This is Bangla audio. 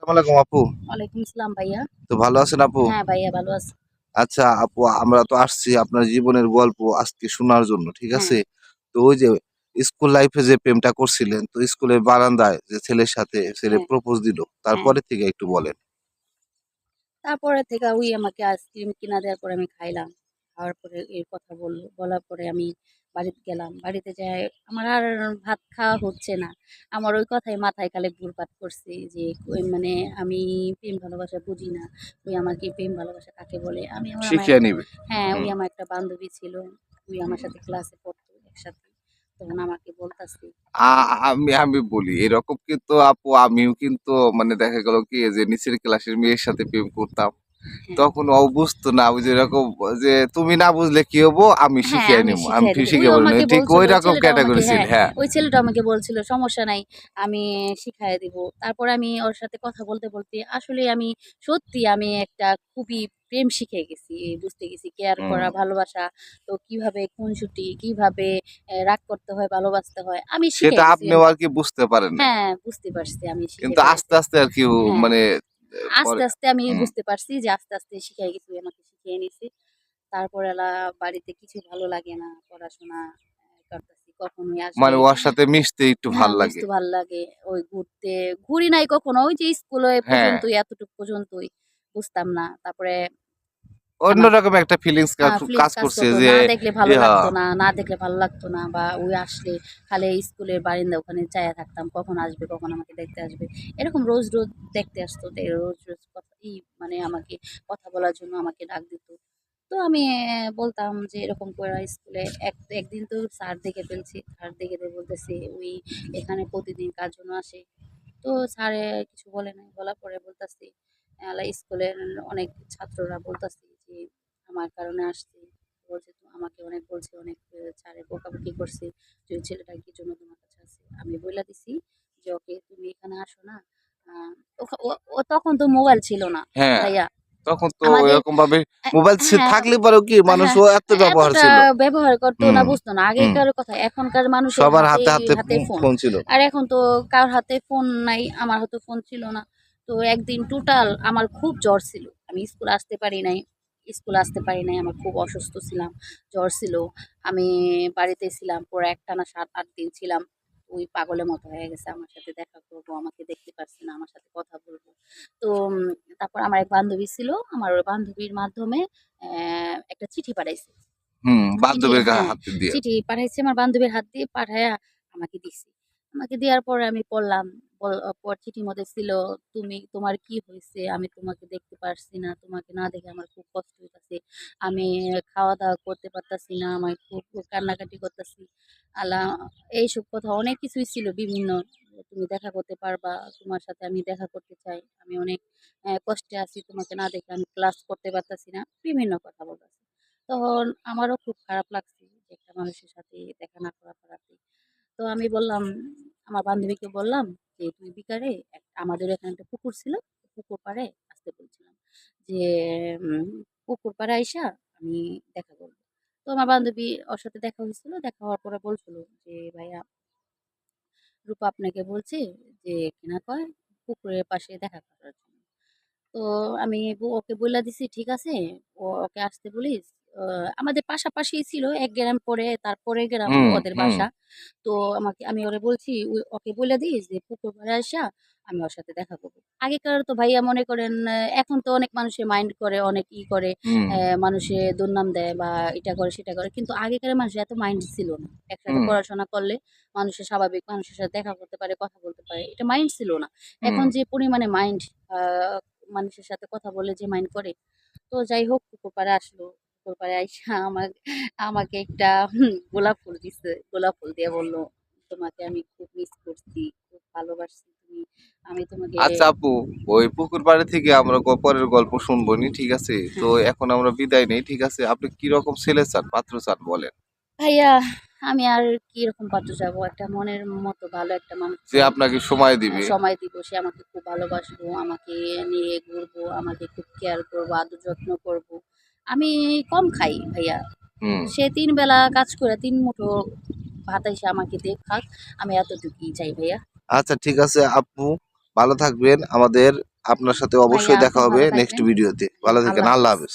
আসসালামু আলাইকুম আপু। ওয়ালাইকুম আসসালাম ভাইয়া। তো ভালো আছেন আপু? হ্যাঁ, ভাইয়া ভালো আছি। আচ্ছা আপু, আমরা তো আসছি আপনার জীবনের গল্প আজকে শোনার জন্য, ঠিক হ্যাঁ, আছে? তো ওই যে স্কুল লাইফে যে প্রেমটা করছিলেন, তো স্কুলের বারান্দায় যে ছেলের সাথে ছেলে হ্যাঁ, প্রপোজ দিল, হ্যাঁ। তারপরে থেকে একটু বলেন। তারপরে থেকে ওই আমাকে আইসক্রিম কিনা দেওয়ার পরে আমি খাইলাম। খাওয়ার পরে এই কথা বলল। বলার পরে আমি বাড়িতে গেলাম। বাড়িতে যেয়ে আমার আর ভাত খাওয়া হচ্ছে না। আমার ওই কথাই মাথায় খালি ঘুরপাক করছে যে ওই মানে আমি প্রেম ভালোবাসা বুঝি না। ওই আমাকে প্রেম ভালোবাসা কাকে বলে? আমি আমার শিখিয়ে একটা নিবে। হ্যাঁ, ওই হুম, আমার একটা বান্ধবী ছিল। ওই আমার হুম। সাথে ক্লাসে পড়তো একসাথে। তখন আমাকে বলতাছে আ আমি আমি বলি এরকম কিন্তু আপু আমিও কিন্তু মানে দেখা গেল কি যে নিচের ক্লাসের মেয়ের সাথে প্রেম করতাম। হ্যাঁ। তখন ও বুঝতো না ওই যে এরকম যে তুমি না বুঝলে কি হবো আমি হ্যাঁ, শিখিয়ে আমি নিবো। আমি শিখাইয়া দিব। শিখিয়ে বলবো আমাকে ঠিক বলছিল, ওই ওই রকম ছেলেটাও আমাকে ক্যাটাগরি ছিল। হ্যাঁ, হ্যাঁ। ওই ছেলেটাও আমাকে বলছিল, "সমস্যা নাই, আমি শিখাইয়া দিব।" তারপরে আমি ওর সাথে কথা বলতে, বলতে আসলে আমি সত্যি আমি একটা খুবই প্রেম শিখে গেছি। বুঝতে গেছি কেয়ার হুম। করা, ভালোবাসা তো কিভাবে খুনসুটি, কিভাবে রাগ করতে হয়, ভালোবাসতে হয়। আমি শিখে সেটা গেছি। আপনিও আরকি বুঝতে পারেন নাই। হ্যাঁ, বুঝতে পারছি, আমি শিখে কিন্তু আস্তে, ফেলেছি। আস্তে আরকি হ্যাঁ, মানে আস্তে, পরে আস্তে আমি হুম। বুঝতে পারছি যে আস্তে, আস্তে শিখাই গেছি, ওই আমাকে শিখিয়ে নিছে। তারপর বাড়িতে কিছু ভালো লাগে না। পড়াশোনা করতেছি। কখনোই আসলে মানে ওর সাথে মিশতে একটু ভাল হ্যাঁ, লাগে। মিশতে ভাল লাগে। ওই ঘুরতে ঘুরি নাই কখনো। ওই যে স্কুলে হ্যাঁ, পর্যন্তই এতটুক পর্যন্তই বুঝতাম না। তারপরে আমার অন্যরকম একটা ফিলিংস ফিলিংস কাজ কাজ করছে করতো। যে না দেখলে ভালো ইয়া লাগতো না, না দেখলে ভালো লাগতো না বা ওই আসলে খালি স্কুলের বারিন্দা ওখানে চাইয়া থাকতাম। কখন আসবে, কখন আমাকে দেখতে আসবে। এরকম রোজ, রোজ দেখতে আসতো। রোজ, রোজ কথা মানে আমাকে কথা বলার জন্য আমাকে ডাক দিত। তো আমি বলতাম যে এরকম করে স্কুলে একদিন তো স্যার দেখে ফেলছি। স্যার দেখে বলতেছে, "ওই এখানে প্রতিদিন কার জন্য আসে?" তো স্যারে কিছু বলে নাই। বলার পরে বলতাছি, স্কুলের অনেক ছাত্ররা বলতাছে যে আমার কারণে আসছে। বলছে তো আমাকে অনেক বলছে, অনেক স্যারে বকাবকি করছে যে ওই ছেলেটা কি জন্য তোমার কাছে আসছে। আমি বইলা দিছি যে, "ওকে তুমি এখানে আসো না।" আ ওখা ও ও তখন তো মোবাইল ছিল না হ্যাঁ, ভাইয়া। তখন তো আমাদের এরকম ভাবে অ্যা মোবাইল হ্যাঁ, থাকলে পরেও কি মানুষ হ্যাঁ, ও এত ব্যবহার এতটা ছিল। ব্যবহার করতো না, হুম, বুঝতো না। হুম। আগেকার কথা, এখনকার মানুষের সবার হাতেই হাতে, হাতে হাতে ফোন। ফোন ছিল। আর এখন তো কারো হাতে ফোন নাই, আমার হাতেও ফোন ছিল না। তো একদিন টোটাল আমার খুব জ্বর ছিল। আমি স্কুলে আসতে পারি নাই। স্কুলে আসতে পারি নাই। আমার খুব অসুস্থ ছিলাম। জ্বর ছিল। আমি বাড়িতে ছিলাম। পুরা একটানা ৭-৮ দিন ছিলাম। ওই পাগলের মতো হয়ে গেছে। আমার সাথে দেখা করব, আমাকে দেখতে পারছে না, আমার সাথে কথা বলব। তো তারপর আমার এক বান্ধবী ছিল। আমার ওই বান্ধবীর মাধ্যমে একটা চিঠি পাঠাইছে। হুম, চিঠি বান্ধবীর হ্যাঁ, হাতে দিয়ে। চিঠি পাঠাইছে আমার বান্ধবীর হাত দিয়ে পাঠাইয়া আমাকে দিছে। আমাকে দেওয়ার পরে আমি পড়লাম। পর চিঠির মধ্যে ছিল, "তুমি তোমার কি হইছে? আমি তোমাকে দেখতে পারছি না। তোমাকে না দেখে আমার খুব কষ্ট হইতাছে। আমি খাওয়া-দাওয়া করতে পারতাছি না। আমি খুব কান্নাকাটি করতাছি। আল্লাহ" এইসব কথা অনেক কিছুই ছিল বিভিন্ন। "তুমি দেখা করতে পারবা? তোমার সাথে আমি দেখা করতে চাই। আমি অনেক কষ্টে আছি। তোমাকে না দেখে আমি ক্লাস করতে পারতাছি না।" বিভিন্ন কথা বলতাছে। তখন আমারও খুব খারাপ লাগছে যে একটা মানুষের সাথে দেখা না করা খারাপই। তো আমি বললাম, আমার বান্ধবীকে বললাম যে, "তুই বিকালে আমাদের এখানে একটা পুকুর ছিল, পুকুর পাড়ে আসতে বলছিলাম। যে উম পুকুর পাড়ে আইসা আমি দেখা করব।" তো আমার বান্ধবী ওর সাথে দেখা হয়েছিল। দেখা হওয়ার পরে বলছিল যে, "ভাইয়া রূপা আপনাকে বলছে যে কিনা কয় পুকুরের পাশে দেখা করার জন্য।" তো আমি ওকে বইলা দিছি, "ঠিক আছে, ওকে আসতে বলিস।" আ আমাদের পাশাপাশিই ছিল। ১ গ্রাম পরে তারপরের গ্রাম হুম, ওদের হুম, বাসা। তো আমি ওরে বলছি, ওকে বইলা দিস যে পুকুর পাড়ে আইসা আমি ওর সাথে দেখা করব। আগেকার তো ভাইয়া মনে করেন এখন তো অনেক মানুষে মাইন্ড করে, অনেক করে, হুম, মানুষে দুর্নাম দেয় বা এটা করে সেটা করে। কিন্তু আগেকার মানুষের এত মাইন্ড ছিল না। একসাথে হুম, পড়াশোনা করলে মানুষের স্বাভাবিক মানুষের সাথে দেখা করতে পারে, কথা বলতে পারে। এটা মাইন্ড ছিল না। হুম। এখন যে পরিমাণে মাইন্ড আ মানুষের সাথে কথা বলে যে মাইন্ড করে। তো যাই হোক পুকুর পাড়ে আসলো। পুকুর পাড়ে আইসা আমাকে একটা গোলাপ ফুল দিছে। গোলাপ ফুল দিয়ে বলল, "তোমাকে আমি খুব মিস করছি, খুব ভালোবাসছি। আমি তোমাকে" আচ্ছা আপু, ওই পুকুর পাড়ে থেকে আমরা পরের গল্প শুনবনি, ঠিক আছে? তো হ্যাঁ। এখন আমরা বিদায় নেই, ঠিক আছে? আপনি কিরকম ছেলে চান, পাত্র চান বলেন। ভাইয়া আমি আর কিরকম পাত্র চাবো? একটা মনের মতো ভালো একটা মানুষ যে চাই। আপনাকে সময় দিবে। সময় দিব, সে আমাকে খুব ভালোবাসবো, আমাকে নিয়ে ঘুরবো, আমাকে খুব কেয়ার করবো, আদর যত্ন করবো। আমি কম খাই ভাইয়া। হুম। সে ৩ বেলা কাজ করে ৩ মুঠো ভাত এসে আমাকে দিয়ে খাক। আমি এতটুকুই চাই ভাইয়া। আচ্ছা ঠিক আছে আপু, ভালো থাকবেন। আমাদের আপনার সাথে ভাইয়া অবশ্যই দেখা আপনি হবে ভালো নেক্সট থাকবেন। ভিডিওতে। হ্যাঁ, ভালো থাকেন। আল্লাহ আল্লাহ হাফেজ। হাফেজ।